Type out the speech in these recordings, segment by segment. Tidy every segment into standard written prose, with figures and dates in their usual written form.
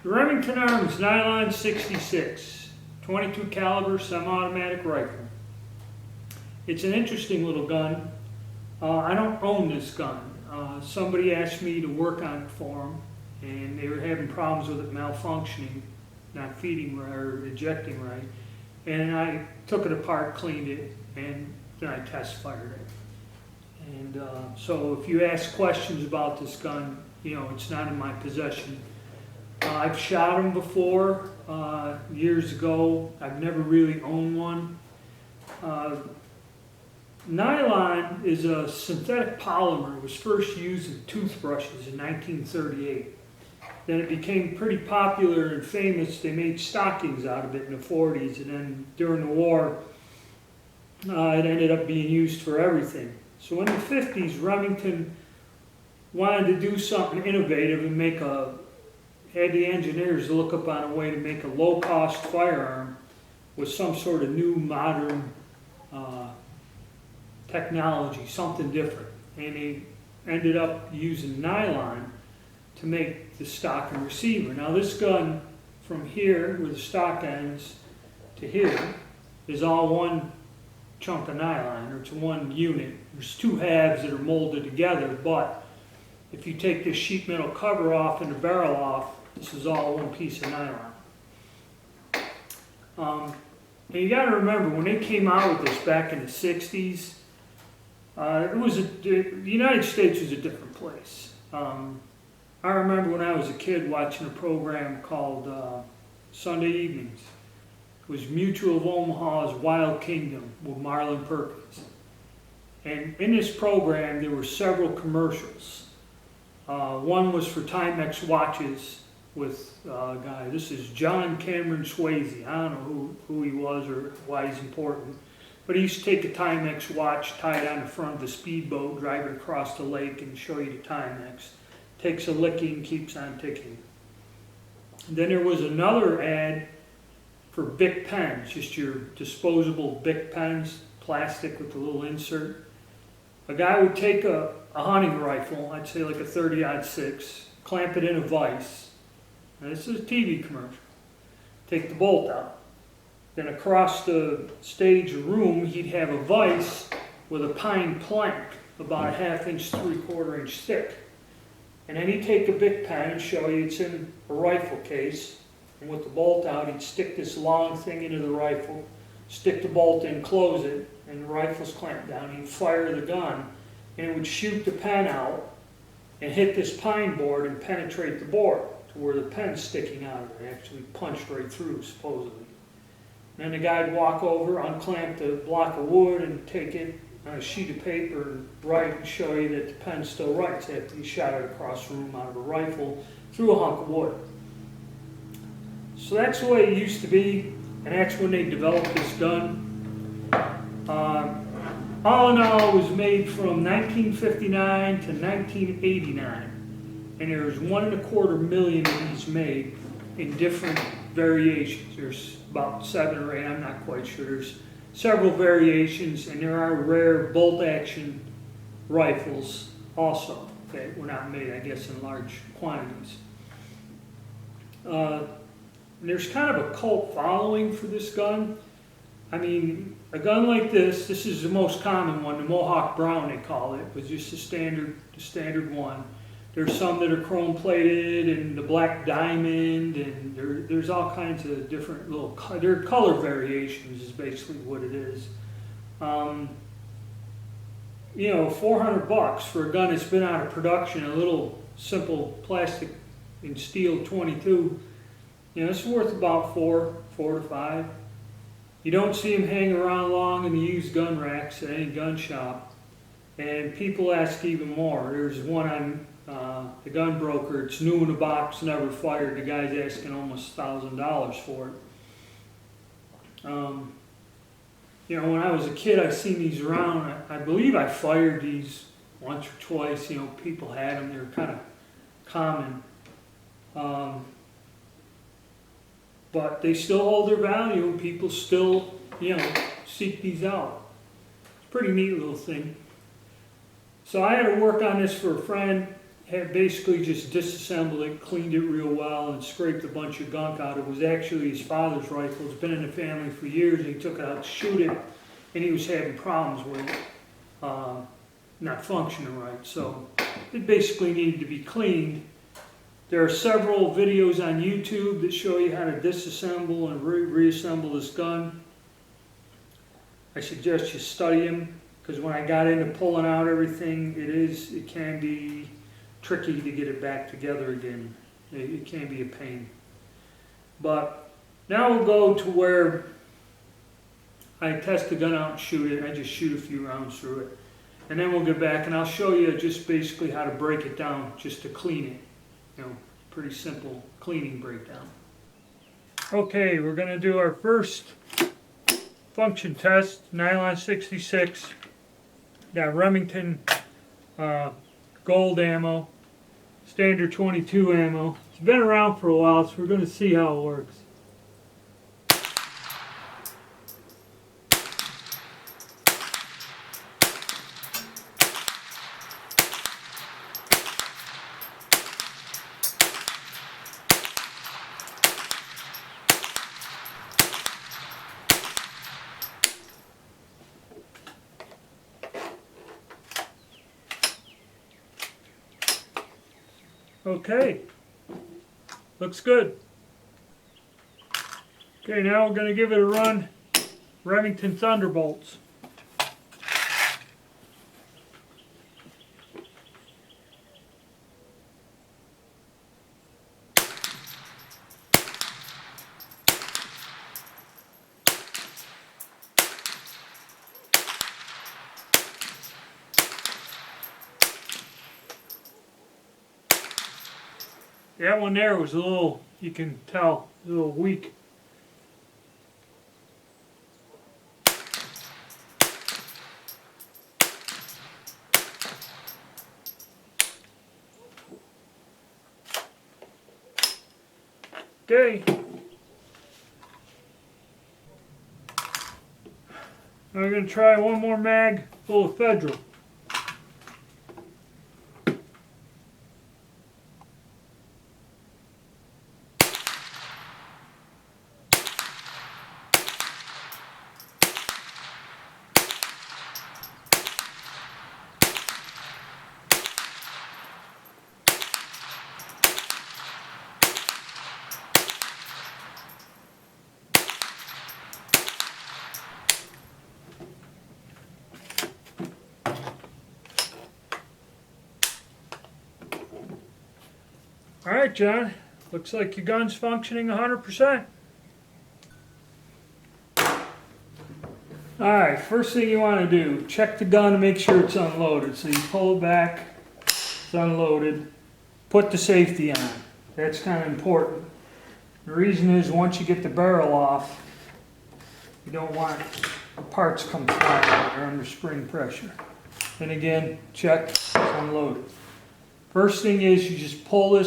The Remington Arms Nylon 66, 22 caliber semi-automatic rifle. It's an interesting little gun. I don't own this gun. Somebody asked me to work on it for them, and they were having problems with it malfunctioning, not feeding or ejecting right. And I took it apart, cleaned it, and then I test fired it. And so if you ask questions about this gun, you know, it's not in my possession. I've shot them before, years ago. I've never really owned one. Nylon is a synthetic polymer. It was first used in toothbrushes in 1938. Then it became pretty popular and famous. They made stockings out of it in the 40s, and then during the war, it ended up being used for everything. So in the 50s, Remington wanted to do something innovative and had the engineers look up on a way to make a low-cost firearm with some sort of new modern technology, something different. And they ended up using nylon to make the stock and receiver. Now this gun from here, where the stock ends, to here, is all one chunk of nylon, or it's one unit. There's two halves that are molded together, but if you take this sheet metal cover off and the barrel off, this is all one piece of nylon. And you got to remember, when they came out with this back in the 60s, the United States was a different place. I remember when I was a kid watching a program called Sunday Evenings. It was Mutual of Omaha's Wild Kingdom with Marlon Perkins. And in this program, there were several commercials. One was for Timex watches with a guy. This is John Cameron Swayze. I don't know who he was or why he's important. But he used to take a Timex watch, tie it on the front of the speedboat, drive it across the lake, and show you the Timex. Takes a licking, keeps on ticking. And then there was another ad for Bic pens, just your disposable Bic pens, plastic with a little insert. A guy would take a hunting rifle, I'd say like a 30-06, clamp it in a vise. Now this is a TV commercial. Take the bolt out. Then across the stage or room, he'd have a vise with a pine plank, about a 1/2 inch, 3/4 inch thick. And then he'd take a Bic pen and show you it's in a rifle case. And with the bolt out, he'd stick this long thing into the rifle, stick the bolt in, close it, and the rifle's clamped down. He'd fire the gun, and it would shoot the pen out and hit this pine board and penetrate the board to where the pen's sticking out of it. It actually punched right through, supposedly. And then the guy'd walk over, unclamp the block of wood, and take it on a sheet of paper and write and show you that the pen still writes after you shot it across the room out of a rifle through a hunk of wood. So that's the way it used to be, and that's when they developed this gun. All in all, it was made from 1959 to 1989, and there's 1.25 million of these made in different variations. There's about 7 or 8, I'm not quite sure. There's several variations, and there are rare bolt-action rifles also that were not made, I guess, in large quantities. There's kind of a cult following for this gun. I mean, a gun like this is the most common one, the Mohawk Brown they call it, was just the standard one. There's some that are chrome plated, and the black diamond, and there's all kinds of different little, they're color variations is basically what it is. You know, $400 for a gun that's been out of production, a little simple plastic and steel 22, you know, it's worth about $4 to $5. You don't see them hang around long in the used gun racks at any gun shop. And people ask even more. There's one on the gun broker, it's new in the box, never fired. The guy's asking almost $1,000 for it. You know, when I was a kid, I seen these around. I believe I fired these once or twice. You know, people had them. They were kind of common. But they still hold their value, and people still, you know, seek these out. It's a pretty neat little thing. So I had to work on this for a friend. had basically just disassembled it, cleaned it real well, and scraped a bunch of gunk out. It was actually his father's rifle. It's been in the family for years, and he took it out to shoot it, and he was having problems with it, not functioning right. So it basically needed to be cleaned. There are several videos on YouTube that show you how to disassemble and reassemble this gun. I suggest you study them, because when I got into pulling out everything, it can be tricky to get it back together again. It can be a pain. But now we'll go to where I test the gun out and shoot it. I just shoot a few rounds through it. And then we'll get back and I'll show you just basically how to break it down, just to clean it. You know, pretty simple cleaning breakdown. Okay, we're going to do our first function test. Nylon 66. Got Remington gold ammo. Standard 22 ammo. It's been around for a while, so we're going to see how it works. Okay, looks good. Okay, now we're going to give it a run. Remington Thunderbolts. That one there was a little, you can tell, a little weak. Okay. Now we're going to try one more mag full of Federal. Alright, John, looks like your gun's functioning 100%. Alright, first thing you want to do, check the gun to make sure it's unloaded. So you pull it back, it's unloaded, put the safety on. That's kind of important. The reason is once you get the barrel off, you don't want the parts come flying. They're under spring pressure. And again, check, it's unloaded. First thing is you just pull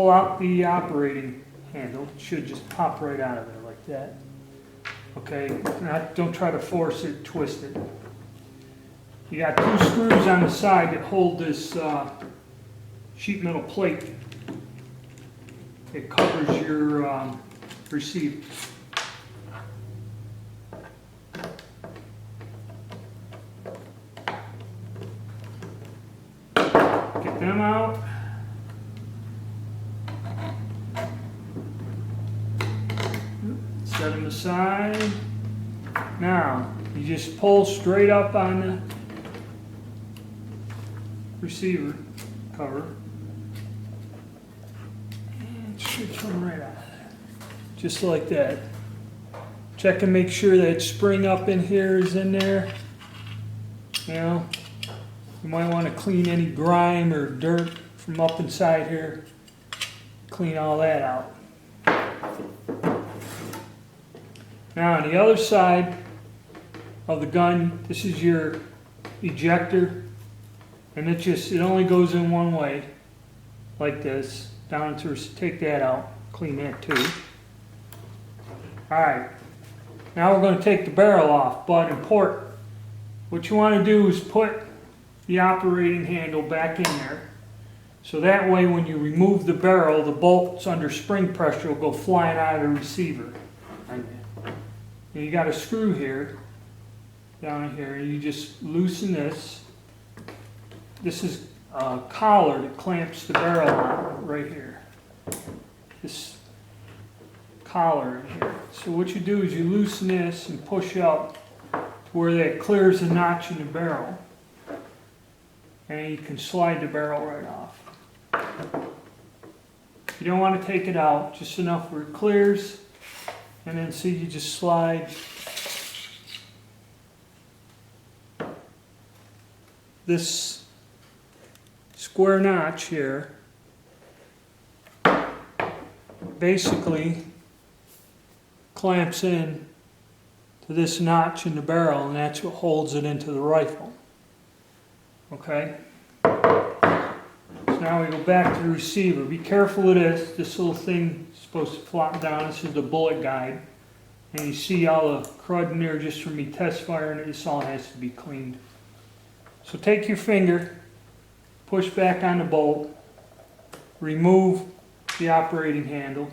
out the operating handle. It should just pop right out of there like that. Okay, don't try to force it, twist it. You got two screws on the side that hold this sheet metal plate. It covers your receiver. Get them out. Set them aside. Now, you just pull straight up on the receiver cover. And it should come right out of there. Just like that. Check and make sure that spring up in here is in there. You know, you might want to clean any grime or dirt from up inside here. Clean all that out. Now on the other side of the gun, this is your ejector, and it only goes in one way, like this. Down to take that out, clean that too. All right, now we're going to take the barrel off, but important. What you want to do is put the operating handle back in there. So that way when you remove the barrel, the bolts under spring pressure will go flying out of the receiver. And you got a screw here, down here, you just loosen this. This is a collar that clamps the barrel on right here. This collar in here. So what you do is you loosen this and push up to where that clears the notch in the barrel. And you can slide the barrel right off. You don't want to take it out, just enough where it clears. And then see, you just slide this square notch here. Basically clamps in to this notch in the barrel, and that's what holds it into the rifle. Okay? So now we go back to the receiver. Be careful of this. This little thing is supposed to flop down. This is the bullet guide. And you see all the crud in there just from me test firing it. This all has to be cleaned. So take your finger, push back on the bolt, remove the operating handle,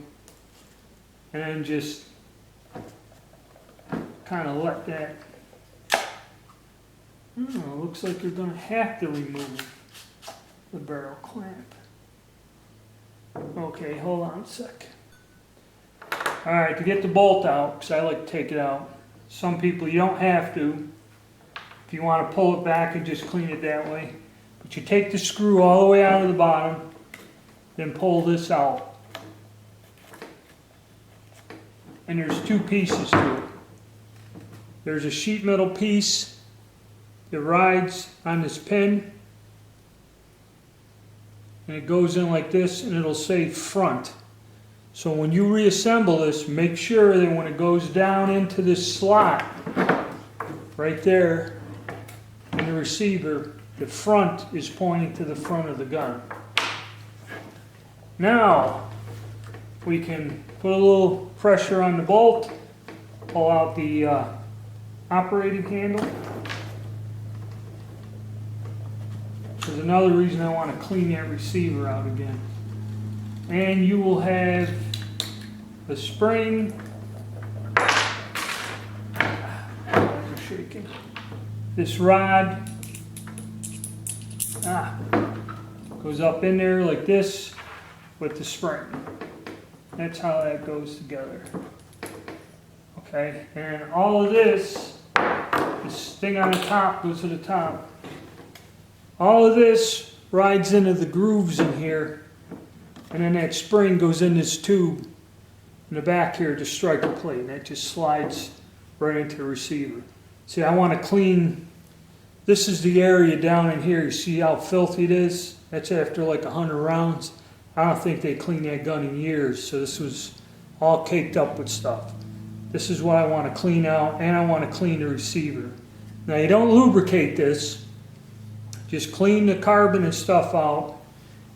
and then just kind of let that. Looks like you're going to have to remove the barrel clamp. Okay, hold on a sec. Alright, to get the bolt out, because I like to take it out. Some people, you don't have to. If you want to pull it back and just clean it that way. But you take the screw all the way out of the bottom, then pull this out. And there's two pieces to it. There's a sheet metal piece that rides on this pin, and it goes in like this, and it'll say front. So when you reassemble this, make sure that when it goes down into this slot right there in the receiver, the front is pointing to the front of the gun. Now we can put a little pressure on the bolt, pull out the operating handle. There's another reason I want to clean that receiver out again. And you will have the spring. I'm shaking. This rod goes up in there like this with the spring. That's how that goes together. Okay, and all of this thing on the top goes to the top. All of this rides into the grooves in here, and then that spring goes in this tube in the back here to strike a plate, and that just slides right into the receiver. See, I want to clean, this is the area down in here. You see how filthy it is? That's after like 100 rounds. I don't think they cleaned that gun in years, so this was all caked up with stuff. This is what I want to clean out, and I want to clean the receiver. Now you don't lubricate this. Just clean the carbon and stuff out,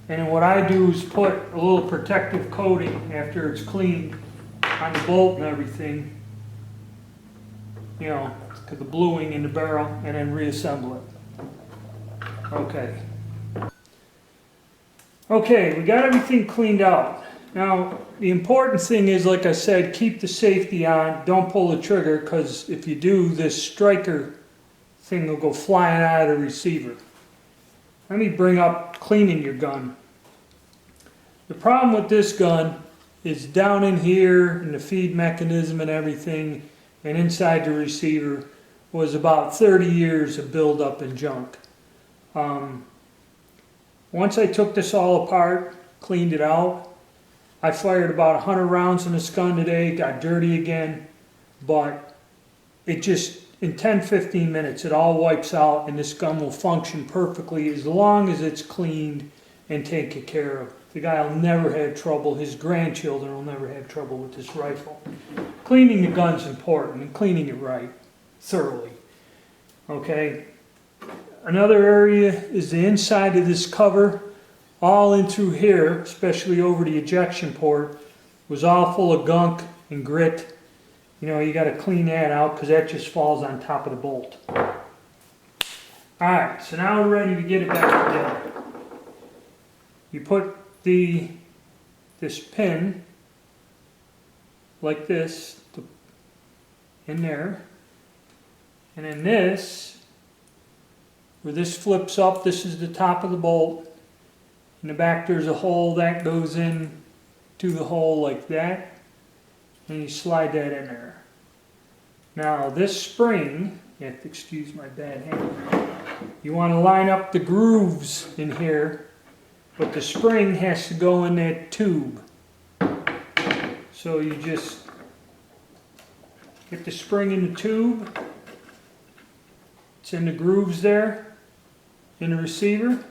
and then what I do is put a little protective coating after it's cleaned on the bolt and everything, you know, to the bluing in the barrel, and then reassemble it. Okay, we got everything cleaned out. Now the important thing is, like I said, keep the safety on, don't pull the trigger, because if you do, this striker thing will go flying out of the receiver. Let me bring up cleaning your gun. The problem with this gun is down in here in the feed mechanism and everything, and inside the receiver was about 30 years of buildup and junk. Once I took this all apart, cleaned it out, I fired about 100 rounds in this gun today, got dirty again, but it just, in 10-15 minutes, it all wipes out, and this gun will function perfectly as long as it's cleaned and taken care of. The guy will never have trouble. His grandchildren will never have trouble with this rifle. Cleaning the gun's important, and cleaning it right, thoroughly. Okay. Another area is the inside of this cover. All in through here, especially over the ejection port, was all full of gunk and grit. You know, you got to clean that out because that just falls on top of the bolt. Alright, so now we're ready to get it back together. You put this pin like this in there, and then this, where this flips up, this is the top of the bolt. In the back there's a hole that goes in to the hole like that, and you slide that in there. Now this spring, you have to excuse my bad hand, you want to line up the grooves in here, but the spring has to go in that tube. So you just get the spring in the tube, it's in the grooves there, in the receiver.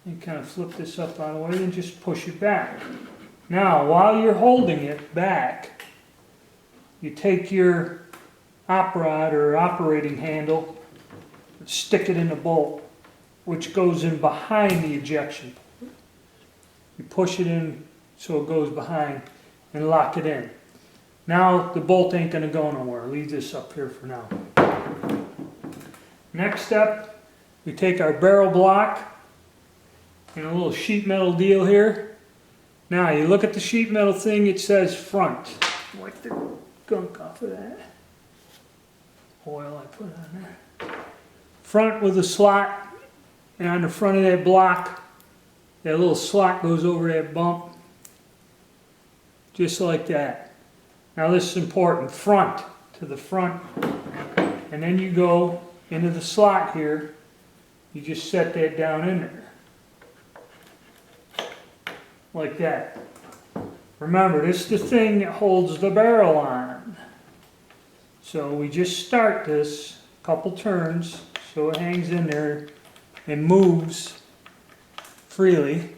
You kind of flip this up out of the way and just push it back. Now, while you're holding it back, you take your op rod or operating handle, stick it in the bolt, which goes in behind the ejection port. You push it in so it goes behind and lock it in. Now, the bolt ain't going to go nowhere. Leave this up here for now. Next step, we take our barrel block and a little sheet metal deal here. Now you look at the sheet metal thing, it says front. Wipe the gunk off of that. Oil I put on there. Front with a slot, and on the front of that block, that little slot goes over that bump. Just like that. Now this is important, front to the front, and then you go into the slot here, you just set that down in there. Like that. Remember, this is the thing that holds the barrel on. So we just start this a couple turns so it hangs in there and moves freely,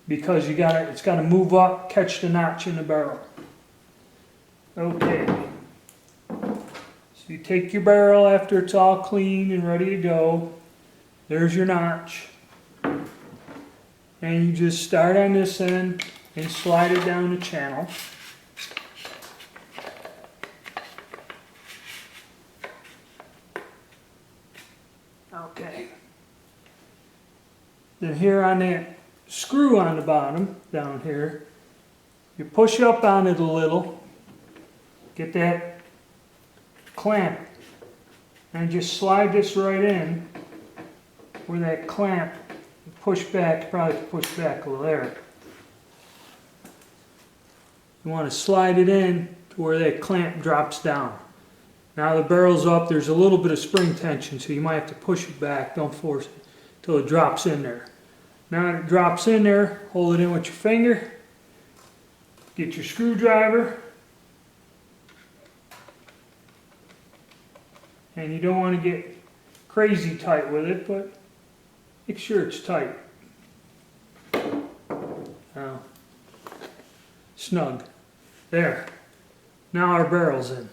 because it's got to move up, catch the notch in the barrel. Okay. So you take your barrel after it's all clean and ready to go. There's your notch. And you just start on this end and slide it down the channel. Okay. Then here on that screw on the bottom, down here, you push up on it a little, get that clamp, and just slide this right in where that clamp, push back, probably push back a little there. You want to slide it in to where that clamp drops down. Now the barrel's up, there's a little bit of spring tension, so you might have to push it back, don't force it, until it drops in there. Now that it drops in there, hold it in with your finger, get your screwdriver, and you don't want to get crazy tight with it, but make sure it's tight. Now, snug. There. Now our barrel's in.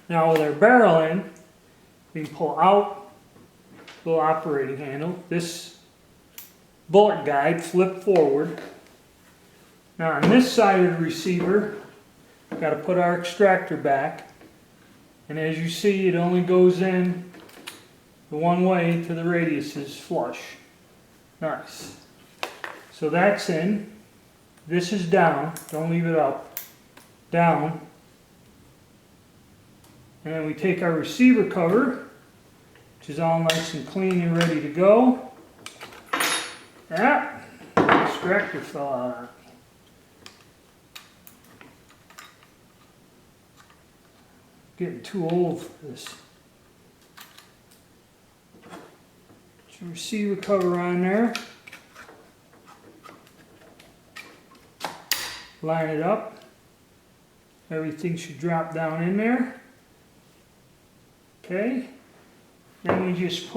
Now with our barrel in, we can pull out the little operating handle. This bullet guide, flip forward. Now on this side of the receiver, we've got to put our extractor back. And as you see, it only goes in the one way to the radius is flush. Nice. So that's in. This is down. Don't leave it up. Down. And then we take our receiver cover, which is all nice and clean and ready to go. Yeah, the extractor fell out on me. Getting too old for this. Put your receiver cover on there. Line it up. Everything should drop down in there. Okay. Then we just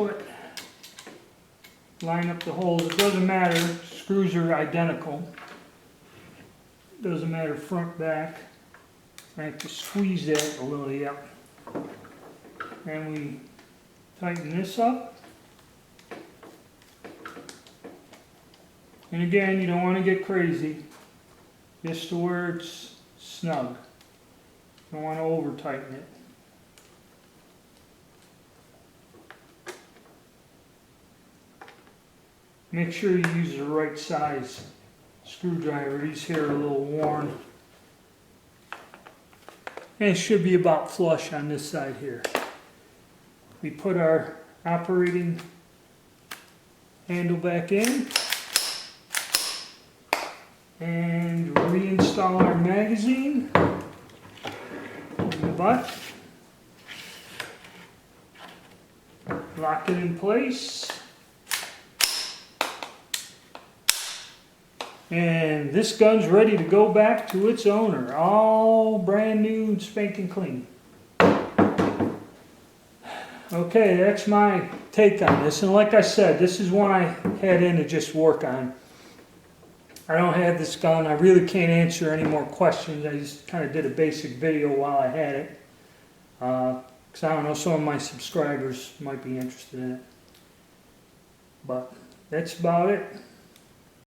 line up the holes. It doesn't matter, screws are identical. It doesn't matter front, back. I have to squeeze that a little, yep. And we tighten this up. And again, you don't want to get crazy. Just to where it's snug. You don't want to over tighten it. Make sure you use the right size screwdriver. These here are a little worn. And it should be about flush on this side here. We put our operating handle back in and reinstall our magazine in the butt. Lock it in place. And this gun's ready to go back to its owner, all brand new and spanking clean. Okay, that's my take on this. And like I said, this is one I had in to just work on. I don't have this gun. I really can't answer any more questions. I just kind of did a basic video while I had it. Because I don't know, some of my subscribers might be interested in it. But that's about it.